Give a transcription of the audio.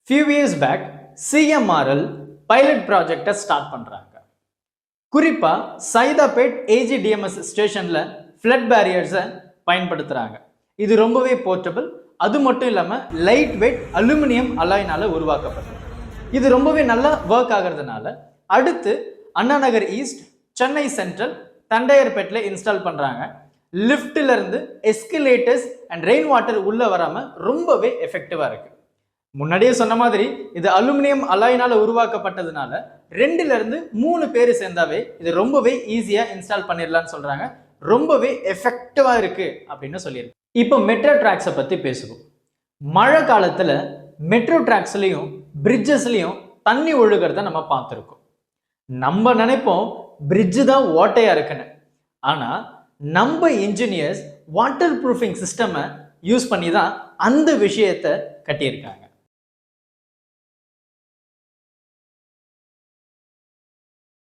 few years back CMRL pilot ப்ராஜெக்டை start பண்றாங்க. குறிப்பா சைதாப்பேட் AGDMS ஸ்டேஷன்ல ஃப்ளட் பேரியர்ஸை பயன்படுத்துறாங்க. இது ரொம்பவே போர்ட்டபிள், அது மட்டும் இல்லாம லைட் வெயிட் அலுமினியம் அலாய்னால உருவாக்கப்பட்டது. இது ரொம்பவே நல்லா ஒர்க் ஆகிறதுனால அடுத்து Anna Nagar east, Chennai central, தண்டையர்பேட்டில் install பண்றாங்க. லிஃப்ட்ல இருந்து எஸ்கலேட்டர்ஸ் அண்ட் ரெயின் வாட்டர் உள்ள வராம ரொம்பவே எஃபெக்டிவா இருக்கு. முன்னாடியே சொன்ன மாதிரி இது அலுமினியம் அலாயினால உருவாக்கப்பட்டதுனால 2ல இருந்து 3 பேர் சேர்ந்தாவே இது ரொம்பவே ஈஸியா இன்ஸ்டால் பண்ணிடலாம்னு சொல்றாங்க. ரொம்பவே எஃபெக்டிவா இருக்கு அப்படின்னு சொல்லியிருக்கு. இப்போ மெட்ரோ டிராக்ஸை பத்தி பேசுவோம். மழை காலத்துல மெட்ரோ டிராக்ஸ்லயும் பிரிட்ஜஸ்லயும் தண்ணி ஒழுகிறத நம்ம பார்த்துருக்கோம். நம்ம நினைப்போம் பிரிட்ஜு தான் ஓட்டையா இருக்குன்னு. ஆனா நம்ம இன்ஜினியர்ஸ் வாட்டர் ப்ரூஃபிங் சிஸ்டமை யூஸ் பண்ணி தான் அந்த விஷயத்தை கட்டியிருக்காங்க.